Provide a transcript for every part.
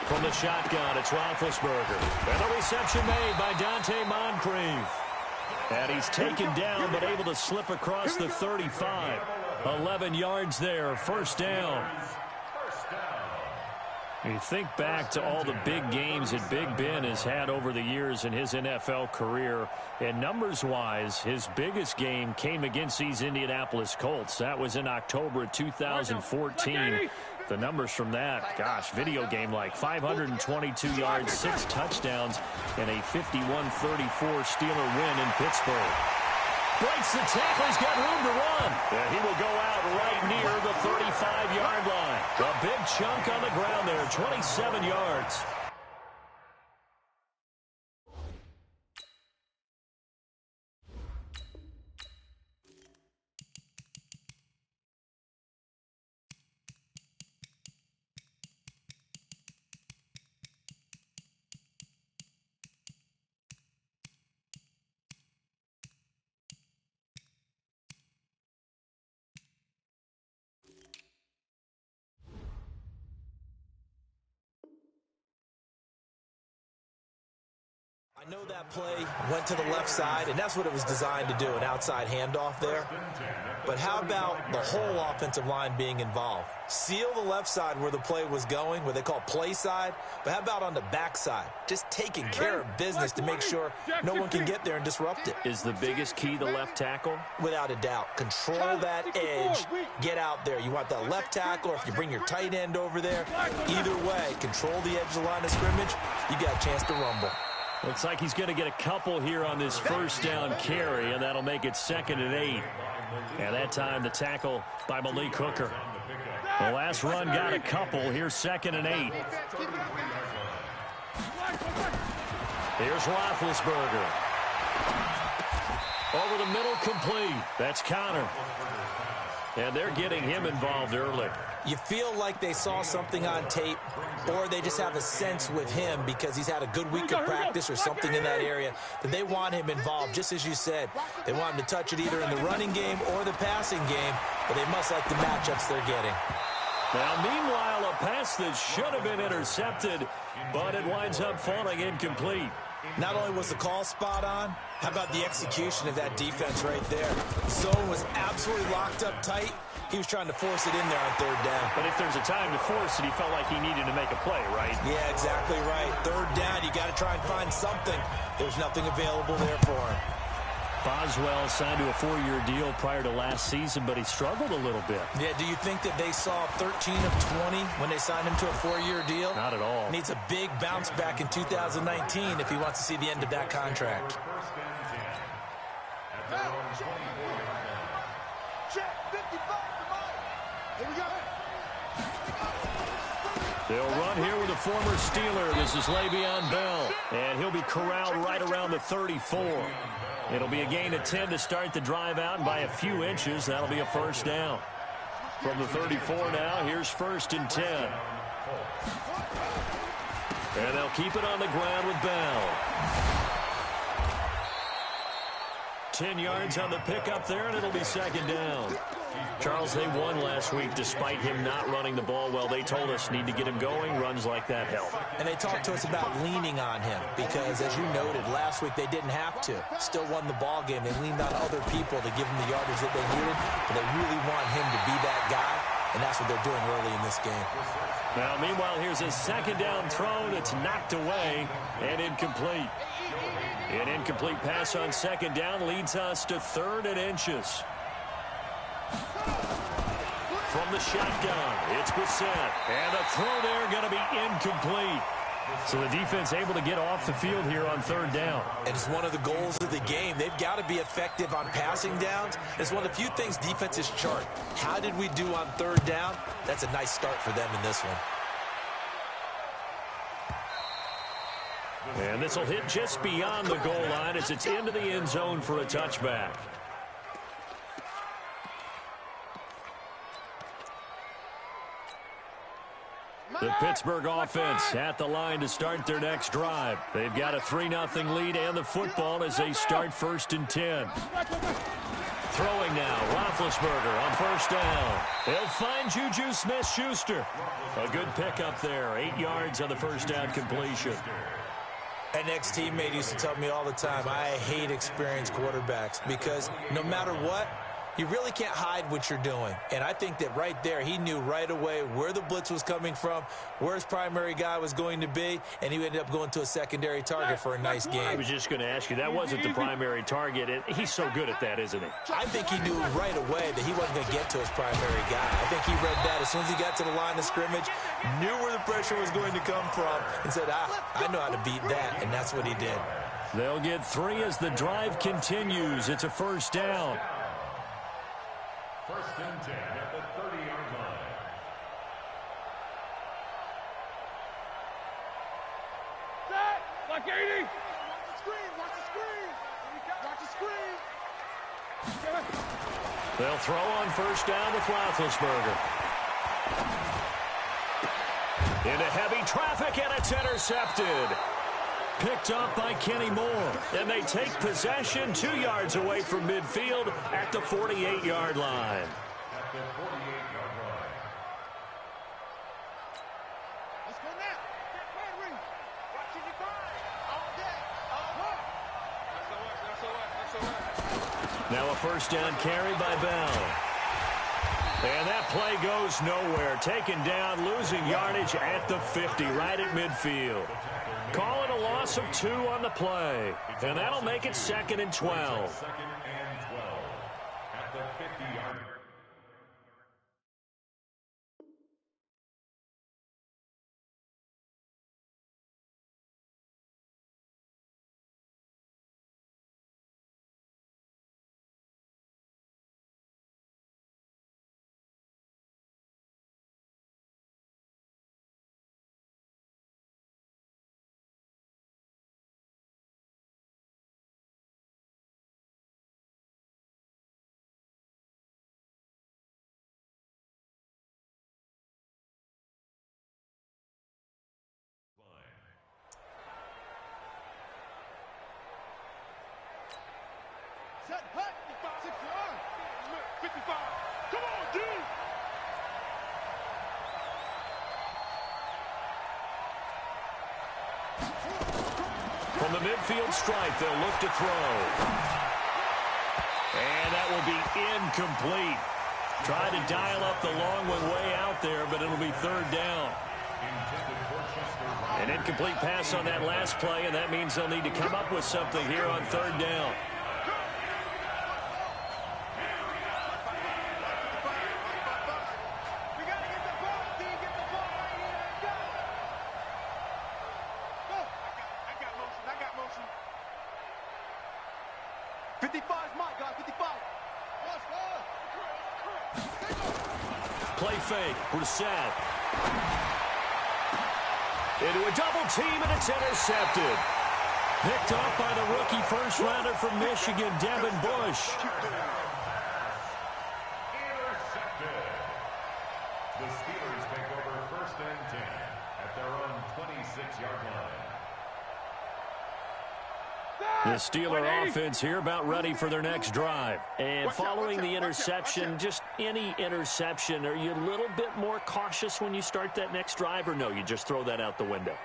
From the shotgun, it's Roethlisberger. And the reception made by Dante Moncrief. And he's taken down, but able to slip across the 35. 11 yards there, first down. You think back to all the big games that Big Ben has had over the years in his NFL career, and numbers-wise, his biggest game came against these Indianapolis Colts. That was in October of 2014. The numbers from that, gosh, video game like 522 yards, 6 touchdowns, and a 51-34 Steeler win in Pittsburgh. Breaks the tackle. He's got room to run. And he will go out right near the 35-yard line. A big chunk on the ground there, 27 yards. I know that play went to the left side, and that's what it was designed to do, an outside handoff there. But how about the whole offensive line being involved? Seal the left side where the play was going, where they call play side, but how about on the back side? Just taking care of business to make sure no one can get there and disrupt it. Is the biggest key the left tackle? Without a doubt. Control that edge. Get out there. You want that left tackle, or if you bring your tight end over there, either way, control the edge of the line of scrimmage, you got a chance to rumble. Looks like he's going to get a couple here on this first down carry, and that'll make it 2nd and 8. And that time the tackle by Malik Hooker. The last run got a couple. Here's 2nd and 8. Here's Roethlisberger. Over the middle, complete. That's Connor. And they're getting him involved early. You feel like they saw something on tape, or they just have a sense with him because he's had a good week of practice or something in that area that they want him involved. Just as you said, they want him to touch it either in the running game or the passing game, but they must like the matchups they're getting. Now, meanwhile, a pass that should have been intercepted, but it winds up falling incomplete. Not only was the call spot on, how about the execution of that defense right there? Zone was absolutely locked up tight. He was trying to force it in there on 3rd down. But if there's a time to force it, he felt like he needed to make a play, right? Yeah, exactly right. 3rd down, you got to try and find something. There's nothing available there for him. Boswell signed to a 4-year deal prior to last season, but he struggled a little bit. Yeah, do you think that they saw 13 of 20 when they signed him to a 4-year deal? Not at all. Needs a big bounce back in 2019 if he wants to see the end of that contract. They'll run here with a former Steeler. This is Le'Veon Bell, and he'll be corralled right around the 34. It'll be a gain of 10 to start the drive out, and by a few inches, that'll be a first down. From the 34 now, here's 1st and 10. And they'll keep it on the ground with Bell. 10 yards on the pickup there, and it'll be 2nd down. Charles, they won last week despite him not running the ball well. They told us need to get him going. Runs like that help. And they talked to us about leaning on him because, as you noted, last week they didn't have to. Still won the ball game. They leaned on other people to give him the yardage that they needed, but they really want him to be that guy, and that's what they're doing early in this game. Now, meanwhile, here's a 2nd down throw that's knocked away and incomplete. An incomplete pass on 2nd down leads us to 3rd and inches. From the shotgun, it's Brissett. And the throw there going to be incomplete. So the defense able to get off the field here on 3rd down. And it's one of the goals of the game. They've got to be effective on passing downs. It's one of the few things defenses chart. How did we do on 3rd down? That's a nice start for them in this one. And this will hit just beyond the goal line as it's into the end zone for a touchback. The Pittsburgh offense at the line to start their next drive. They've got a 3-0 lead and the football as they start 1st and 10. Throwing now, Roethlisberger on first down. He'll find Juju Smith-Schuster. A good pickup there, 8 yards on the first down completion. An ex-teammate used to tell me all the time, I hate experienced quarterbacks because no matter what, you really can't hide what you're doing. And I think that right there, he knew right away where the blitz was coming from, where his primary guy was going to be, and he ended up going to a secondary target for a nice game. I was just going to ask you, that wasn't the primary target. He's so good at that, isn't he? I think he knew right away that he wasn't going to get to his primary guy. I think he read that as soon as he got to the line of scrimmage, knew where the pressure was going to come from, and said, I know how to beat that, and that's what he did. They'll get 3 as the drive continues. It's a first down. First and 10 at the 30-yard line. Set! Like 80! Watch the screen! Watch the screen! Watch the screen! They'll throw on first down with Roethlisberger. Into heavy traffic, and it's intercepted. Picked up by Kenny Moore. And they take possession 2 yards away from midfield at the 48-yard line. At the 48-yard line. Let's go now. Get ready. Watching you grind. All day. That's Now a first down carry by Bell. And that play goes nowhere. Taken down, losing yardage at the 50, right at midfield. Call it a loss of 2 on the play. And that'll make it 2nd and 12. Second and 12 at the 50-yard line. Set. Hut. 55. Come on, dude. From the midfield stripe, they'll look to throw. And that will be incomplete. Tried to dial up the long one way out there, but it'll be 3rd down. An incomplete pass on that last play, and that means they'll need to come up with something here on 3rd down. We got to get the ball, D. Get the ball right here. Go. Go. I got motion. 55 is my guy. 55. Let's go. Play fake. Brissett. Into a double team, and it's intercepted. Picked off by the rookie first-rounder from Michigan, Devin Bush. Intercepted. The Steelers take over 1st and 10 at their own 26-yard line. The Steeler offense here about ready for their next drive. And following the interception, just any interception, are you a little bit more cautious when you start that next drive, or no, you just throw that out the window?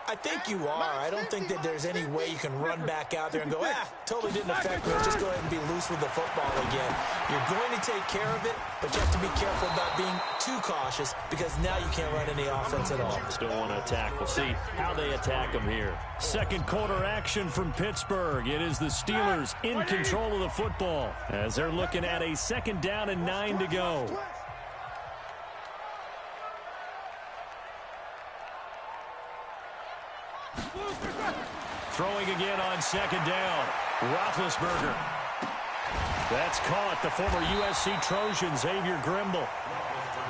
I think you are. I don't think that there's any way you can run back out there and go, totally didn't affect me. Just go ahead and be loose with the football again. You're going to take care of it, but you have to be careful about being too cautious because now you can't run any offense at all. Still want to attack. We'll see how they attack them here. Second quarter action from Pittsburgh. It is the Steelers in control of the football as they're looking at a 2nd down and 9 to go. Throwing again on 2nd down. Roethlisberger. That's caught. The former USC Trojan, Xavier Grimble.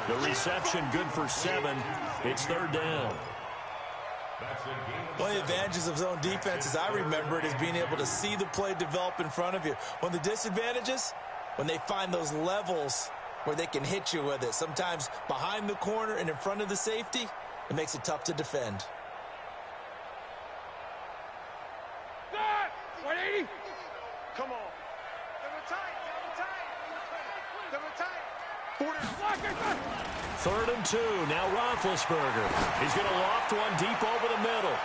The reception good for 7. It's 3rd down. One of the advantages of zone defense, as I remember it, is being able to see the play develop in front of you. One of the disadvantages, when they find those levels where they can hit you with it, sometimes behind the corner and in front of the safety, it makes it tough to defend. 180. Come on. Double tight. 3rd and 2. Now Roethlisberger. He's going to loft one deep over the middle.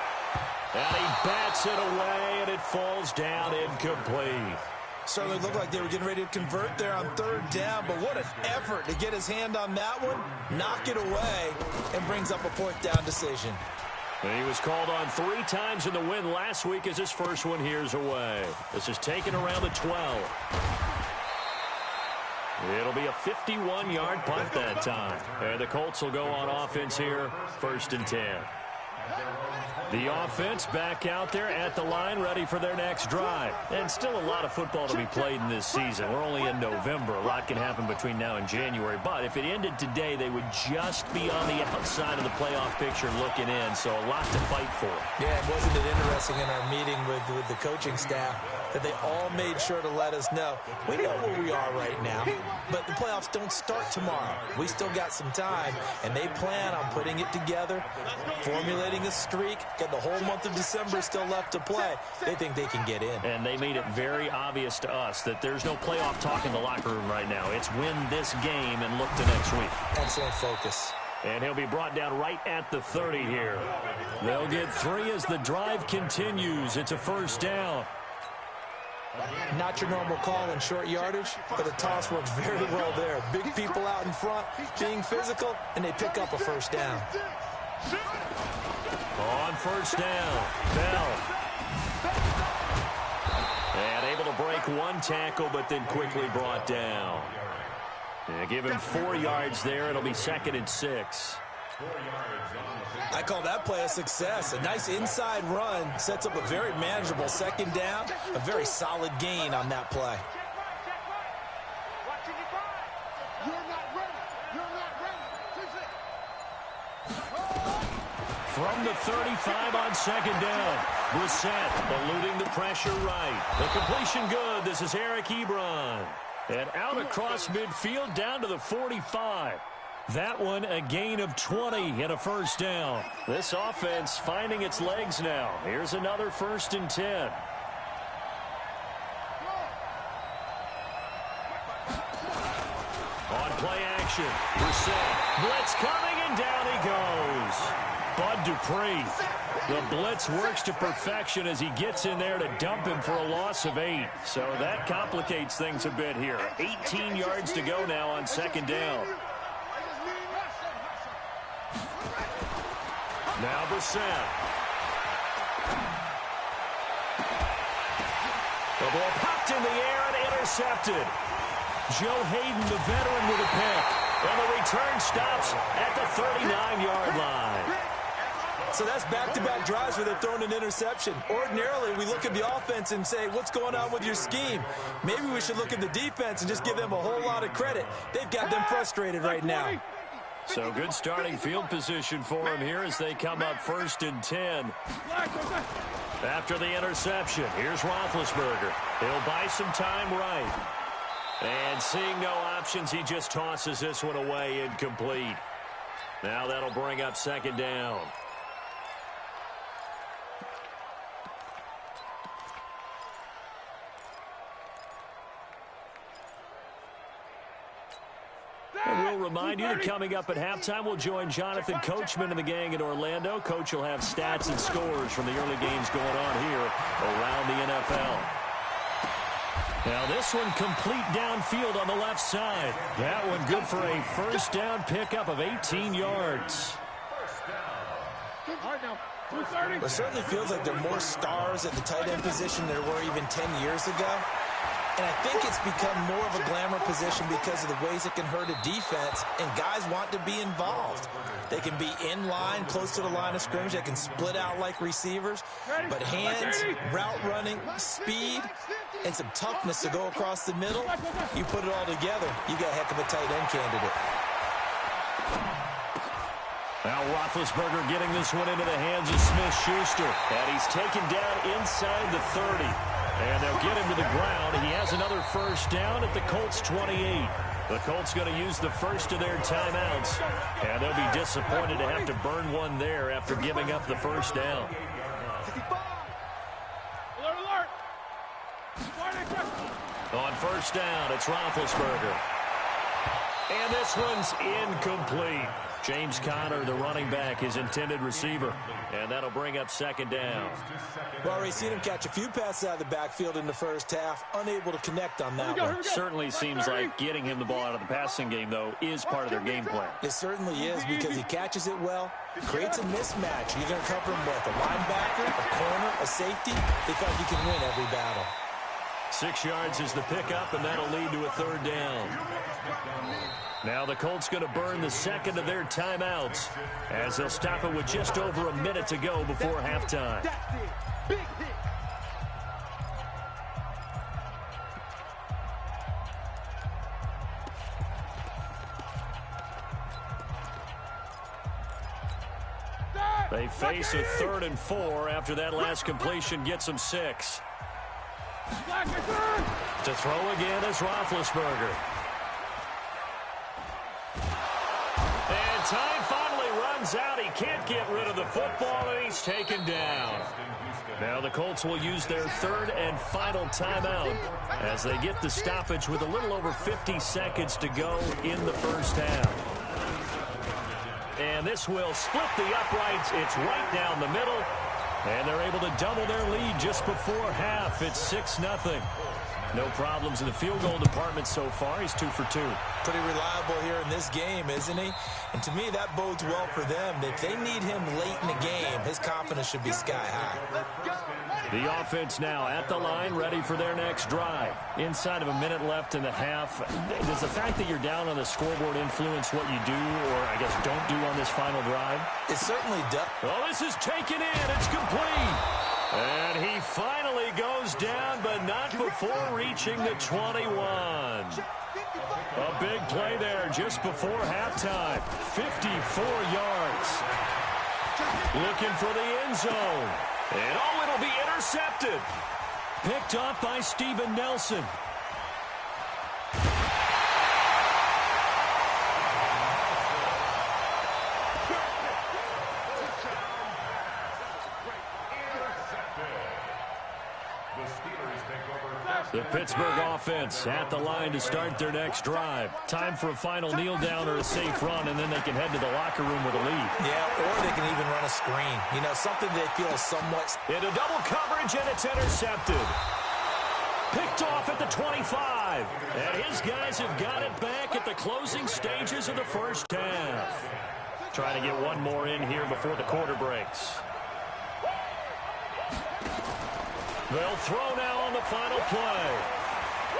And he bats it away, and it falls down incomplete. Certainly looked like they were getting ready to convert there on 3rd down, but what an effort to get his hand on that one, knock it away, and brings up a 4th down decision. He was called on 3 times in the win last week as his first one here's away. This is taken around the 12. It'll be a 51-yard punt that time. And the Colts will go on offense here, 1st and 10. The offense back out there at the line, ready for their next drive. And still a lot of football to be played in this season. We're only in November. A lot can happen between now and January. But if it ended today, they would just be on the outside of the playoff picture looking in. So a lot to fight for. Yeah, wasn't it interesting in our meeting with the coaching staff that they all made sure to let us know, we know where we are right now, but the playoffs don't start tomorrow. We still got some time, and they plan on putting it together, formulating a streak, got the whole month of December still left to play. They think they can get in. And they made it very obvious to us that there's no playoff talk in the locker room right now. It's win this game and look to next week. Excellent focus. And he'll be brought down right at the 30 here. They'll get 3 as the drive continues. It's a 1st down. Not your normal call in short yardage, but the toss works very well there. Big people out in front, being physical, and they pick up a 1st down. On 1st down, Bell. And able to break 1 tackle, but then quickly brought down. And give him 4 yards there. It'll be 2nd and 6. I call that play a success. A nice inside run sets up a very manageable 2nd down. A very solid gain on that play. From the 35 on 2nd down. Brissett eluding the pressure right. The completion good. This is Eric Ebron. And out across midfield down to the 45. That one a gain of 20 and a 1st down. This offense finding its legs now. Here's another 1st and 10. On play action. Brissett. Blitz coming and down he goes. Bud Dupree. The blitz works to perfection as he gets in there to dump him for a loss of 8. So that complicates things a bit here. 18 yards to go now on 2nd down. Now Brissett. The ball popped in the air and intercepted. Joe Hayden, the veteran, with a pick. And the return stops at the 39-yard line. So that's back-to-back drives where they've thrown an interception. Ordinarily, we look at the offense and say, what's going on with your scheme? Maybe we should look at the defense and just give them a whole lot of credit. They've got them frustrated right now. So good starting field position for him here as they come up 1st and 10. After the interception, here's Roethlisberger. He'll buy some time right. And seeing no options, he just tosses this one away incomplete. Now that'll bring up 2nd down. And we'll remind you that coming up at halftime, we'll join Jonathan Coachman and the gang in Orlando. Coach will have stats and scores from the early games going on here around the NFL. Now this one complete downfield on the left side. That one good for a 1st down pickup of 18 yards. It certainly feels like there are more stars at the tight end position than there were even 10 years ago. And I think it's become more of a glamour position because of the ways it can hurt a defense, and guys want to be involved. They can be in line, close to the line of scrimmage. They can split out like receivers. But hands, route running, speed, and some toughness to go across the middle, you put it all together, you got a heck of a tight end candidate. Now Roethlisberger getting this one into the hands of Smith-Schuster. And he's taken down inside the 30. And they'll get him to the ground. He has another 1st down at the Colts 28. The Colts going to use the first of their timeouts. And they'll be disappointed to have to burn one there after giving up the 1st down. On 1st down, it's Roethlisberger. And this one's incomplete. James Conner, the running back, his intended receiver. And that'll bring up second down. Well, we've seen him catch a few passes out of the backfield in the first half, unable to connect on that one. Certainly seems like getting him the ball out of the passing game, though, is part of their game plan. It certainly is because he catches it well, creates a mismatch. You're going to cover him with a linebacker, a corner, a safety. They feel like he can win every battle. 6 yards is the pickup, and that'll lead to a third down. Now the Colts going to burn the second of their timeouts as they'll stop it with just over a minute to go before halftime. Big hit. They face a 3rd and 4 after that last completion gets them 6. To throw again is Roethlisberger. And time finally runs out. He can't get rid of the football, and he's taken down. Now the Colts will use their 3rd and final timeout as they get the stoppage with a little over 50 seconds to go in the first half. And this will split the uprights. It's right down the middle. And they're able to double their lead just before half. It's 6-0. No problems in the field goal department so far. He's 2 for 2. Pretty reliable here in this game, isn't he? And to me, that bodes well for them. If they need him late in the game, his confidence should be sky high. The offense now at the line, ready for their next drive. Inside of a minute left in the half. Does the fact that you're down on the scoreboard influence what you do, or I guess don't do on this final drive? It certainly does. Well, this is taken in. It's complete. And he finally goes down, but not before reaching the 21. A big play there just before halftime. 54 yards. Looking for the end zone. And oh, it'll be intercepted. Picked up by Steven Nelson. The Pittsburgh offense at the line to start their next drive. Time for a final kneel down or a safe run, and then they can head to the locker room with a lead. Yeah, or they can even run a screen. You know, something they feel is somewhat... Into double coverage, and it's intercepted. Picked off at the 25. And his guys have got it back at the closing stages of the first half. Trying to get one more in here before the quarter breaks. They'll throw now on the final play.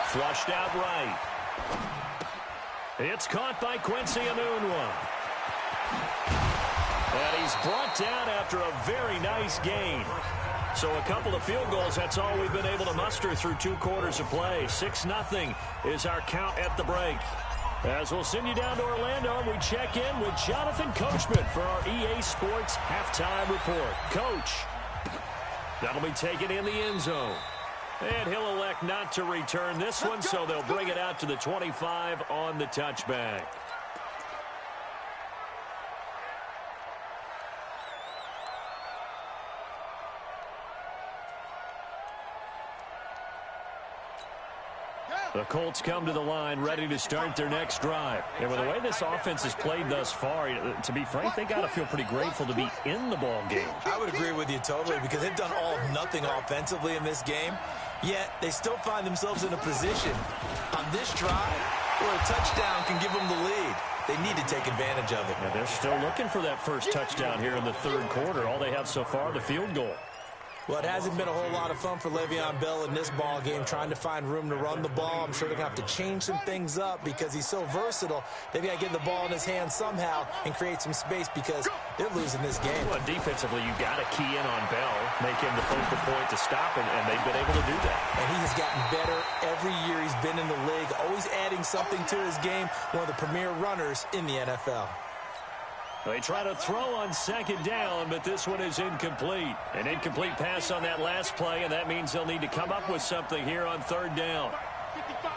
Flushed out right. It's caught by Quincy Enunwa. And he's brought down after a very nice gain. So a couple of field goals, that's all we've been able to muster through 2 quarters of play. 6-0 is our count at the break. As we'll send you down to Orlando, we check in with Jonathan Coachman for our EA Sports Halftime Report. Coach. That'll be taken in the end zone. And he'll elect not to return this one, so they'll bring it out to the 25 on the touchback. The Colts come to the line ready to start their next drive. And with the way this offense has played thus far, to be frank, they got to feel pretty grateful to be in the ball game. I would agree with you totally because they've done all of nothing offensively in this game, yet they still find themselves in a position on this drive where a touchdown can give them the lead. They need to take advantage of it. And they're still looking for that first touchdown here in the third quarter. All they have so far, the field goal. Well, it hasn't been a whole lot of fun for Le'Veon Bell in this ball game, trying to find room to run the ball. I'm sure they're going to have to change some things up because he's so versatile. They've got to get the ball in his hands somehow and create some space because they're losing this game. Well, defensively, you've got to key in on Bell, make him the focal point to stop him, and they've been able to do that. And he has gotten better every year he's been in the league, always adding something to his game, one of the premier runners in the NFL. They try to throw on second down, but this one is incomplete. An incomplete pass on that last play, and that means they'll need to come up with something here on third down. 55.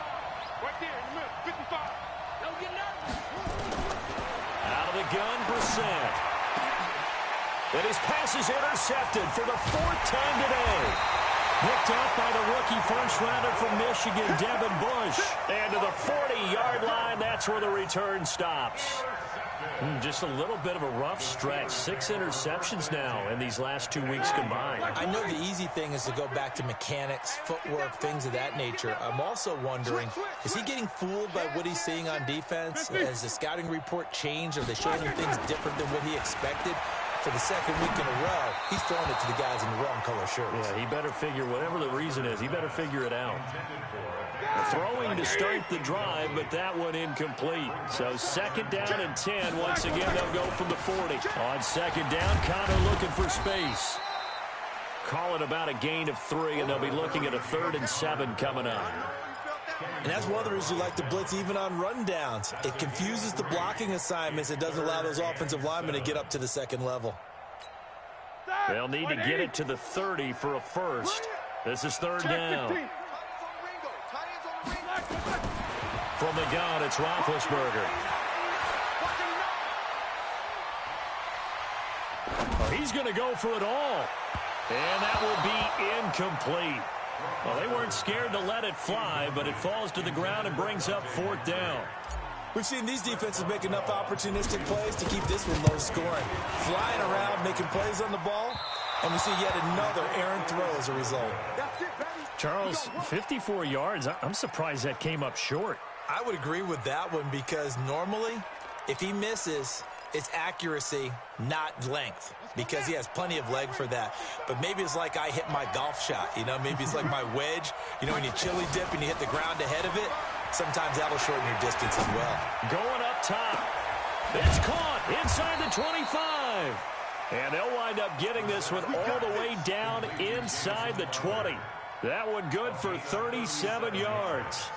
Right there in the middle. 55. Don't get nervous. Out of the gun, Brissett. And his pass is intercepted for the 4th time today. Picked off by the rookie first-rounder from Michigan, Devin Bush. And to the 40-yard line, that's where the return stops. Just a little bit of a rough stretch. 6 interceptions now in these last 2 weeks combined. I know the easy thing is to go back to mechanics, footwork, things of that nature. I'm also wondering, is he getting fooled by what he's seeing on defense? Has the scouting report changed? Are they showing him things different than what he expected? For the second week in a row, he's throwing it to the guys in the wrong color shirts. Yeah, he better figure, whatever the reason is, he better figure it out. Throwing to start the drive, but that one incomplete. So second down and 10. Once again, they'll go from the 40. On second down, Connor looking for space. Call it about a gain of 3, and they'll be looking at a 3rd and 7 coming up. And that's one of the reasons you like to blitz even on rundowns. It confuses the blocking assignments. It doesn't allow those offensive linemen to get up to the second level. They'll need to get it to the 30 for a first. This is 3rd down. From the gun, it's Roethlisberger. Oh, he's going to go for it all. And that will be incomplete. Well, they weren't scared to let it fly, but it falls to the ground and brings up 4th down. We've seen these defenses make enough opportunistic plays to keep this one low scoring. Flying around, making plays on the ball, and we see yet another errant throw as a result. Charles, 54 yards. I'm surprised that came up short. I would agree with that one because normally, if he misses, it's accuracy, not length, because he has plenty of leg for that. But maybe it's like I hit my golf shot, you know? Maybe it's like my wedge. You know, when you chili dip and you hit the ground ahead of it, sometimes that'll shorten your distance as well. Going up top. It's caught inside the 25. And they'll wind up getting this one all the way down inside the 20. That one good for 37 yards.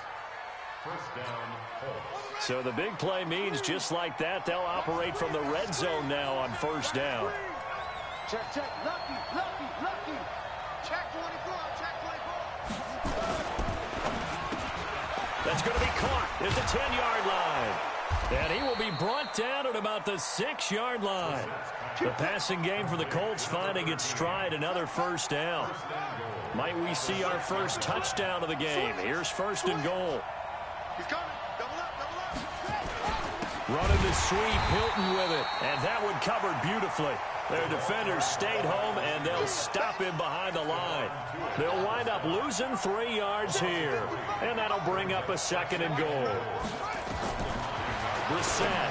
So the big play means just like that, they'll operate from the red zone now on 1st down. Check, lucky. Check 24, check 24. That's going to be caught at the 10-yard line. And he will be brought down at about the 6-yard line. The passing game for the Colts finding its stride, another 1st down. Might we see our first touchdown of the game? Here's 1st and goal. He's coming. Double up. Running the sweep, Hilton with it. And that one covered beautifully. Their defenders stayed home, and they'll stop him behind the line. They'll wind up losing 3 yards here. And that'll bring up a 2nd and goal. Brissett.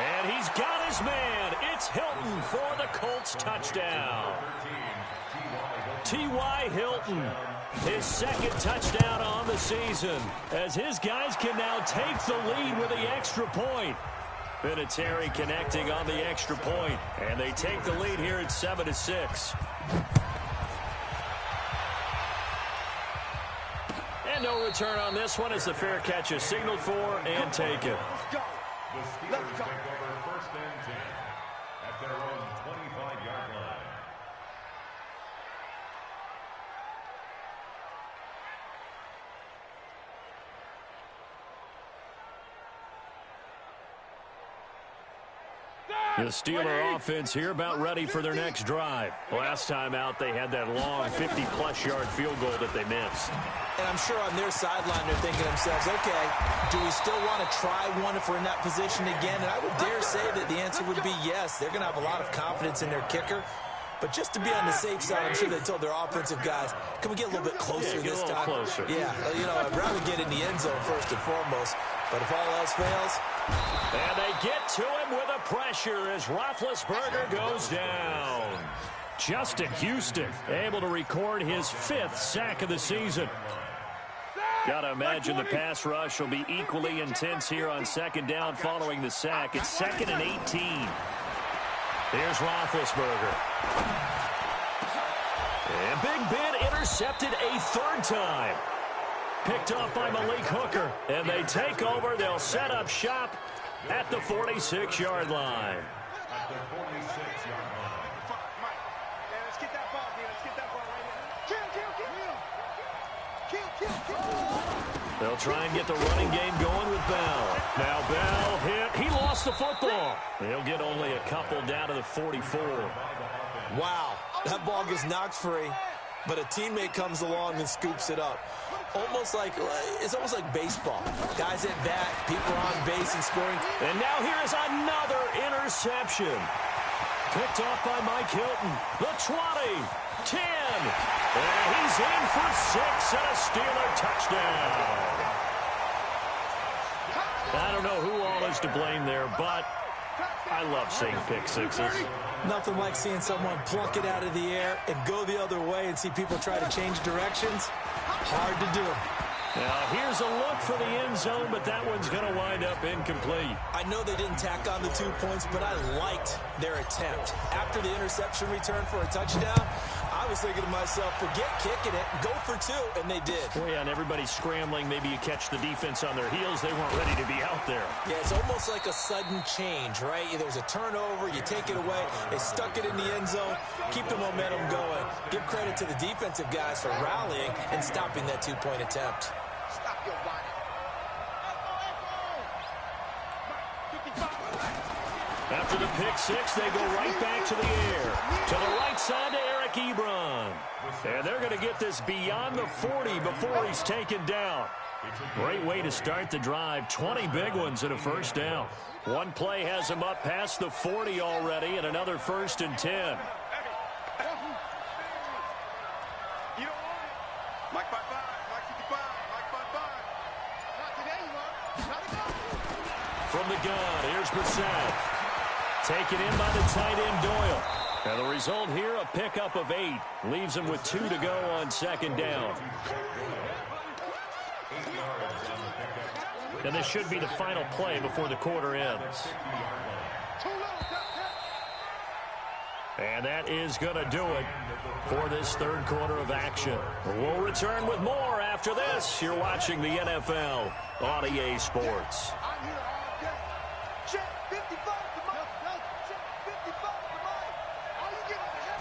And he's got his man. It's Hilton for the Colts touchdown. T.Y. Hilton, his 2nd touchdown on the season, as his guys can now take the lead with the extra point. Vinatieri connecting on the extra point, and they take the lead here at 7-6. And no return on this one as the fair catch is signaled for and taken. The Steelers take over 1st and 10 at their own 25-yard line. The Steeler offense here about ready for their next drive. Last time out, they had that long 50-plus yard field goal that they missed. And I'm sure on their sideline they're thinking to themselves, okay, do we still want to try one if we're in that position again? And I would dare say that the answer would be yes. They're going to have a lot of confidence in their kicker. But just to be on the safe side, I'm sure they told their offensive guys, can we get a little bit closer this time? Closer. Yeah, you know, I'd rather get in the end zone first and foremost. But if all else fails. And they get to him with a pressure as Roethlisberger goes down. Justin Houston able to record his 5th sack of the season. Got to imagine the pass rush will be equally intense here on 2nd down following the sack. It's 2nd and 18. Here's Roethlisberger. And Big Ben intercepted a 3rd time. Picked off by Malik Hooker. And they take over. They'll set up shop at the 46-yard line. At the 46-yard line. Let's get that ball, man. Let's get that ball right here. Kill. They'll try and get the running game going with Bell. Now Bell hit. He lost the football. He'll get only a couple down to the 44. Wow, that ball gets knocked free. but a teammate comes along and scoops it up. It's almost like baseball. Guys at bat, people are on base and scoring. And now here is another interception. Picked off by Mike Hilton. The 20, 10, and he's in for 6 and a Steeler touchdown. I don't know who all is to blame there, but I love seeing pick sixes. Nothing like seeing someone plunk it out of the air and go the other way and see people try to change directions. Hard to do. Now, here's a look for the end zone, but that one's going to wind up incomplete. I know they didn't tack on the 2 points, but I liked their attempt. After the interception return for a touchdown, I was thinking to myself, forget kicking it, go for 2, and they did. Oh, yeah, and everybody's scrambling. Maybe you catch the defense on their heels. They weren't ready to be out there. Yeah, it's almost like a sudden change, right? There's a turnover, you take it away, they stuck it in the end zone, keep the momentum going. Give credit to the defensive guys for rallying and stopping that 2-point attempt. Stop your body. After the pick six, they go right back to the air. To the right side to Eric Ebron. And they're going to get this beyond the 40 before he's taken down. Great way to start the drive. 20 big ones and a first down. One play has him up past the 40 already, and another 1st and 10. You don't want it. Mike 5-5, Mike 55, Mike 5-5. Not today, you are. Not enough. From the gun, here's Brissett. Taken in by the tight end Doyle. And the result here, a pickup of 8. Leaves him with 2 to go on 2nd down. And this should be the final play before the quarter ends. And that is going to do it for this 3rd quarter of action. We'll return with more after this. You're watching the NFL on EA Sports. I'm here all day. Check 55 to Mike. Check 55 to Mike. All you get is a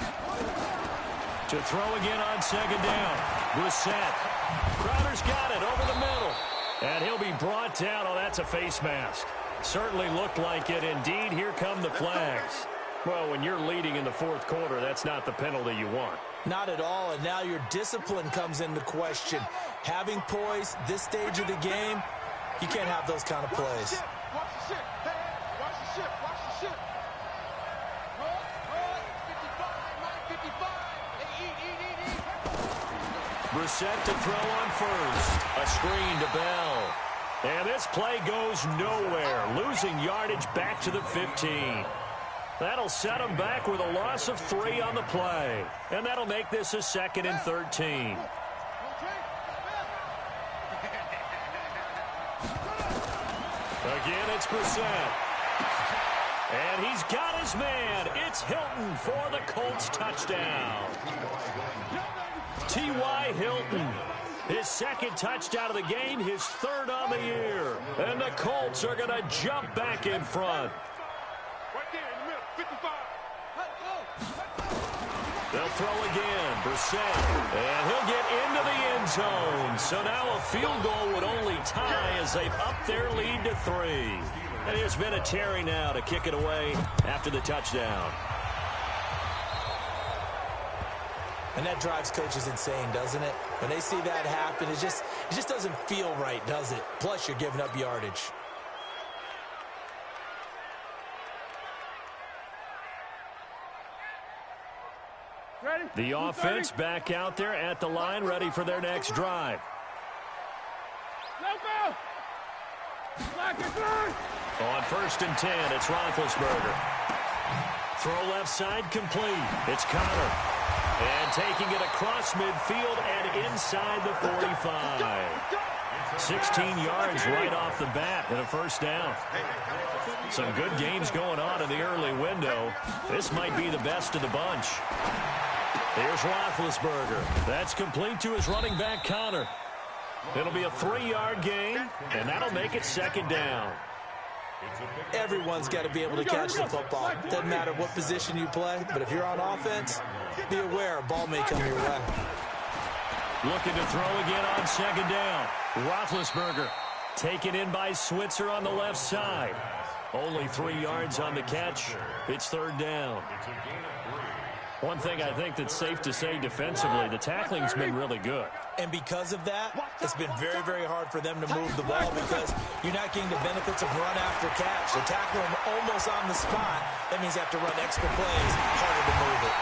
To throw again on 2nd down. Brissett. Crowder's got it over the middle. And he'll be brought down. Oh, that's a face mask. Certainly looked like it. Indeed, here come the flags. Well, when you're leading in the 4th quarter, that's not the penalty you want. Not at all, and now your discipline comes into question. Having poise this stage of the game, you can't have those kind of plays. Watch the ship. Hey, watch the ship. Watch the ship. Run, 55, Mike 55. Hey, eat. Brissett to throw on first. A screen to Bell. And this play goes nowhere. Losing yardage back to the 15. That'll set him back with a loss of 3 on the play. And that'll make this a 2nd and 13. Again, it's Brissett. And he's got his man. It's Hilton for the Colts touchdown. T.Y. Hilton. His 2nd touchdown of the game, his 3rd on the year. And the Colts are going to jump back in front. Right there in the middle, 55. They'll throw again. Brissett. And he'll get into the end zone. So now a field goal would only tie as they've upped their lead to 3. And here's Vinatieri now to kick it away after the touchdown. And that drives coaches insane, doesn't it? When they see that happen, it just doesn't feel right, does it? Plus, you're giving up yardage. Ready? The offense back out there at the line, ready for their next drive. Let go. Black and blue. On 1st and 10, it's Roethlisberger. Throw left side complete. It's Connor. And taking it across midfield and inside the 45. 16 yards right off the bat and a 1st down. Some good games going on in the early window. This might be the best of the bunch. Here's Roethlisberger. That's complete to his running back, Connor. It'll be a 3-yard gain, and that'll make it 2nd down. Everyone's got to be able to catch the football. Doesn't matter what position you play, but if you're on offense, be aware a ball may come your way. Looking to throw again on 2nd down. Roethlisberger taken in by Switzer on the left side. Only 3 yards on the catch. It's 3rd down. One thing I think that's safe to say defensively, the tackling's been really good. And because of that, it's been very, very hard for them to move the ball because you're not getting the benefits of run after catch. They tackle them almost on the spot. That means you have to run extra plays, harder to move it.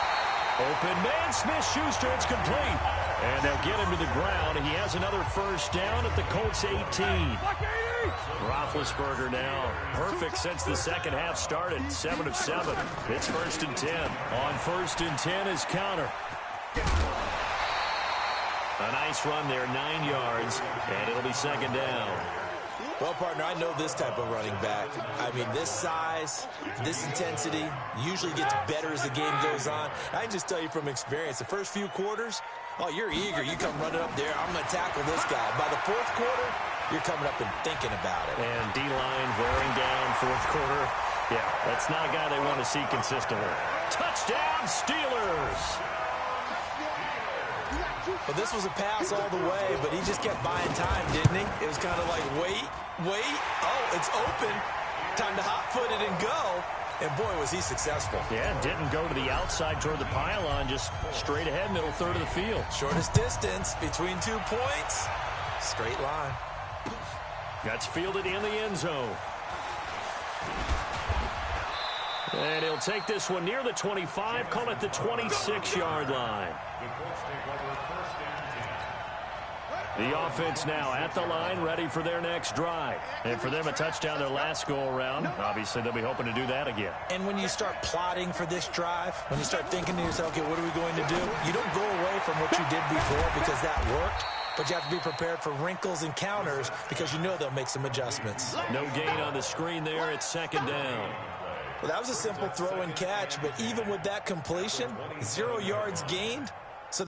Open man, Smith-Schuster, it's complete. And they'll get him to the ground. He has another first down at the Colts 18. Roethlisberger now perfect since the second half started. 7 of 7. It's 1st and 10. On 1st and 10 is counter. A nice run there, 9 yards, and it'll be 2nd down. Well, partner, I know this type of running back. I mean, this size, this intensity usually gets better as the game goes on. I can just tell you from experience, the first few quarters, oh, you're eager. You come running up there, I'm going to tackle this guy. By the 4th quarter, you're coming up and thinking about it. And D-line wearing down 4th quarter. Yeah, that's not a guy they want to see consistently. Touchdown, Steelers! Well, this was a pass all the way, but he just kept buying time, didn't he? It was kind of like, wait. Oh, it's open. Time to hot-foot it and go. And, boy, was he successful. Yeah, didn't go to the outside toward the pylon, just straight ahead, middle third of the field. Shortest distance between 2 points. Straight line. That's fielded in the end zone. And he'll take this one near the 25, call it the 26-yard line. The offense now at the line, ready for their next drive. And for them, a touchdown their last go-around. Obviously, they'll be hoping to do that again. And when you start plotting for this drive, when you start thinking to yourself, okay, what are we going to do? You don't go away from what you did before because that worked. But you have to be prepared for wrinkles and counters because you know they'll make some adjustments. No gain on the screen there. It's 2nd down. Well, that was a simple throw and catch, but even with that completion, 0 yards gained. So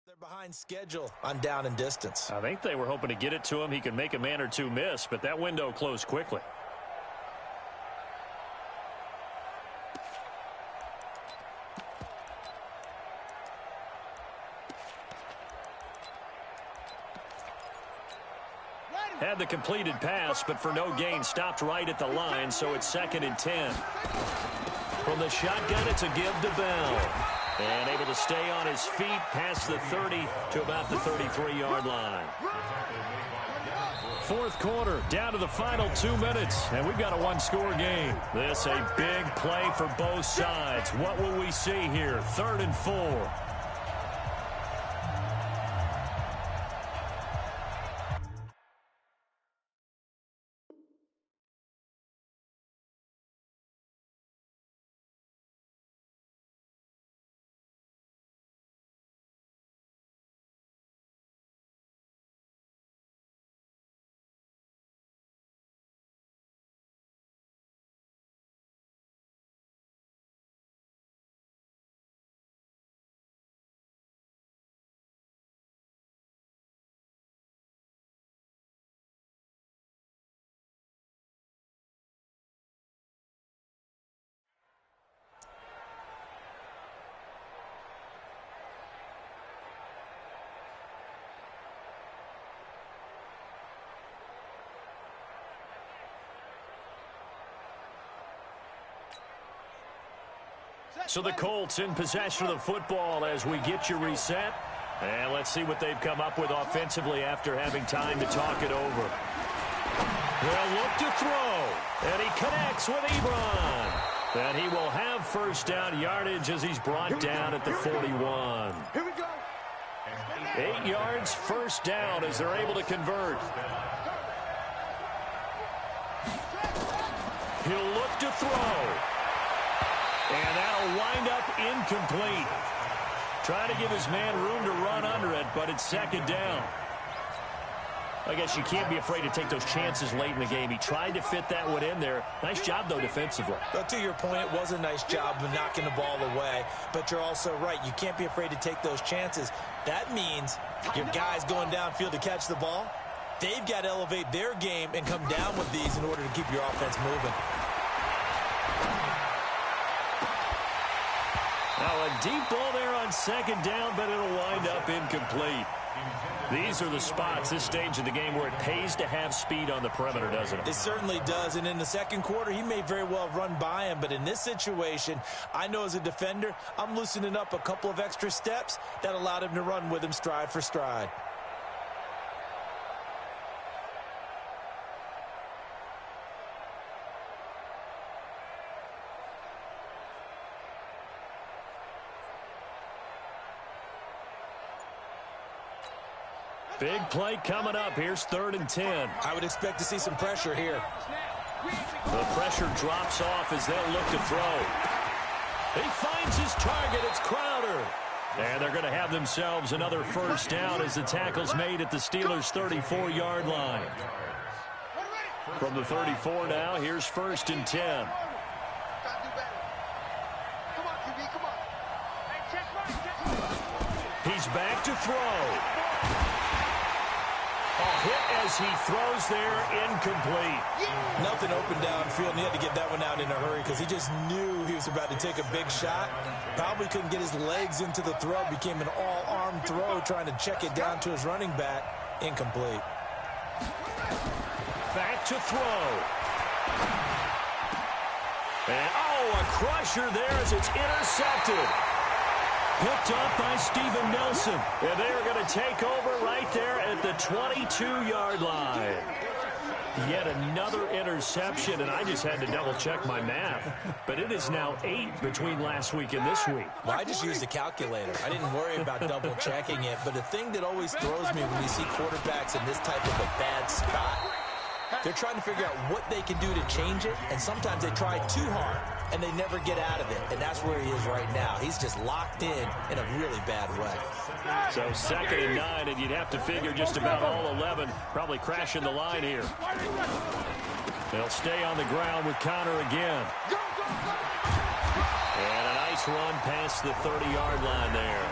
they're behind schedule on down and distance. I think they were hoping to get it to him. He could make a man or two miss, but that window closed quickly. Had the completed pass, but for no gain, stopped right at the line, so it's 2nd and 10. From the shotgun, it's a give to Bell. And able to stay on his feet past the 30 to about the 33-yard line. 4th quarter, down to the final 2 minutes, and we've got a 1-score game. This a big play for both sides. What will we see here? 3rd and 4. So the Colts in possession of the football as we get you reset. And let's see what they've come up with offensively after having time to talk it over. They'll look to throw. And he connects with Ebron. And he will have first down yardage as he's brought down at the 41. Here we go. 8 yards, first down as they're able to convert. He'll look to throw. And that'll wind up incomplete. Trying to give his man room to run under it, but it's second down. I guess you can't be afraid to take those chances late in the game. He tried to fit that one in there. Nice job, though, defensively. But to your point, it was a nice job of knocking the ball away. But you're also right. You can't be afraid to take those chances. That means your guys going downfield to catch the ball, they've got to elevate their game and come down with these in order to keep your offense moving. Now a deep ball there on second down, but it'll wind up incomplete. These are the spots, this stage of the game, where it pays to have speed on the perimeter, doesn't it? It certainly does, and in the second quarter, he may very well run by him, but in this situation, I know as a defender, I'm loosening up a couple of extra steps that allowed him to run with him stride for stride. Big play coming up. Here's 3rd and 10. I would expect to see some pressure here. The pressure drops off as they'll look to throw. He finds his target. It's Crowder. And they're going to have themselves another first down as the tackle's made at the Steelers' 34-yard line. From the 34 now, here's 1st and 10. He's back to throw. A hit as he throws there, incomplete. Nothing open downfield, and he had to get that one out in a hurry because he just knew he was about to take a big shot. Probably couldn't get his legs into the throw. Became an all-arm throw, trying to check it down to his running back. Incomplete. Back to throw. And, a crusher there as it's intercepted. Picked up by Steven Nelson. And they are going to take over right there at the 22-yard line. Yet another interception, and I just had to double-check my math. But it is now 8 between last week and this week. Well, I just used a calculator. I didn't worry about double-checking it. But the thing that always throws me when you see quarterbacks in this type of a bad spot, they're trying to figure out what they can do to change it, and sometimes they try too hard, and they never get out of it, and that's where he is right now. He's just locked in a really bad way. So 2nd and 9, and you'd have to figure just about all 11 probably crashing the line here. They'll stay on the ground with Connor again. And a nice run past the 30-yard line there.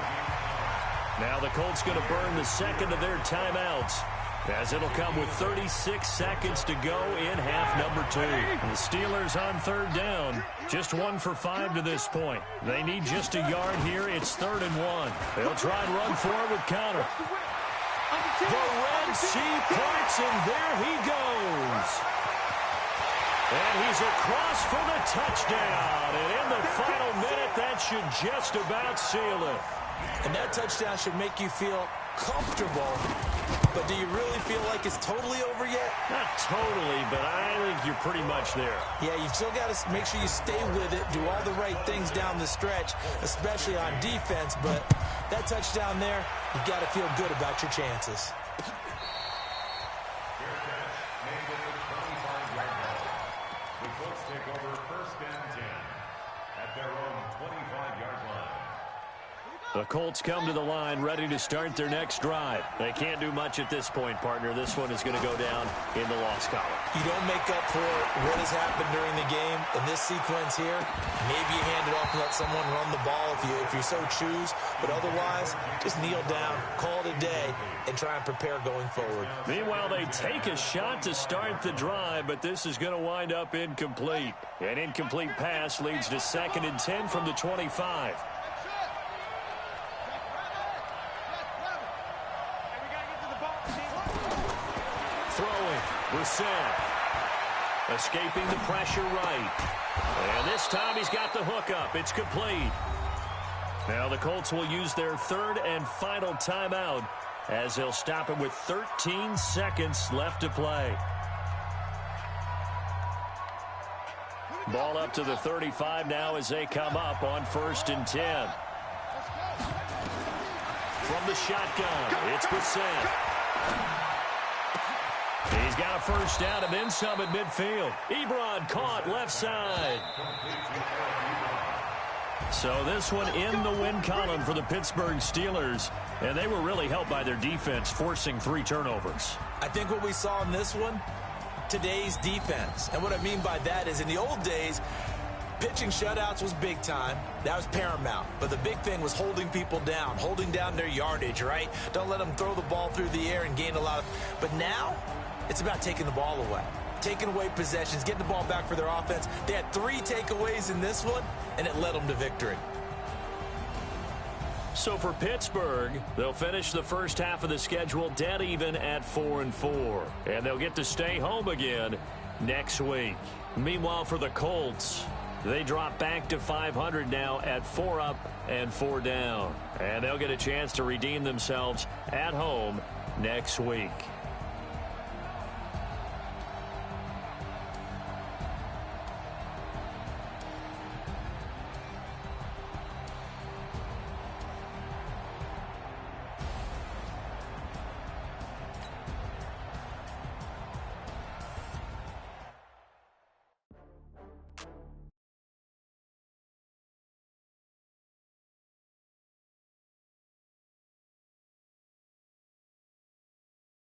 Now the Colts going to burn the second of their timeouts, as it'll come with 36 seconds to go in half number 2. The Steelers on 3rd down. Just 1 for 5 to this point. They need just a yard here. It's 3rd and 1. They'll try and run forward with Connor. The Red Sea parts, and there he goes. And he's across for the touchdown. And in the final minute, that should just about seal it. And that touchdown should make you feel comfortable. But do you really feel like it's totally over yet? Not totally, but I think you're pretty much there. Yeah, you've still got to make sure you stay with it, do all the right things down the stretch, especially on defense. But that touchdown there, you've got to feel good about your chances. The Colts take over 1st and 10 at their own 25-yard line. The Colts come to the line ready to start their next drive. They can't do much at this point, partner. This one is going to go down in the loss column. You don't make up for what has happened during the game. In this sequence here, maybe you hand it off and let someone run the ball if you so choose. But otherwise, just kneel down, call it a day, and try and prepare going forward. Meanwhile, they take a shot to start the drive, but this is going to wind up incomplete. An incomplete pass leads to 2nd and 10 from the 25. Throwing, Brissett. Escaping the pressure right. And this time he's got the hook up. It's complete. Now the Colts will use their 3rd and final timeout as they'll stop him with 13 seconds left to play. Ball up to the 35 now as they come up on 1st and 10. From the shotgun, it's Brissett. He's got a first down and then some at midfield. Ebron caught left side. So this one in the win column for the Pittsburgh Steelers, and they were really helped by their defense, forcing 3 turnovers. I think what we saw in this one, today's defense. And what I mean by that is in the old days, pitching shutouts was big time. That was paramount. But the big thing was holding people down, holding down their yardage, right? Don't let them throw the ball through the air and gain a lot of... But now, it's about taking the ball away. Taking away possessions, getting the ball back for their offense. They had 3 takeaways in this one, and it led them to victory. So for Pittsburgh, they'll finish the first half of the schedule dead even at 4-4. And they'll get to stay home again next week. Meanwhile, for the Colts, they drop back to 500 now at 4 up and 4 down. And they'll get a chance to redeem themselves at home next week.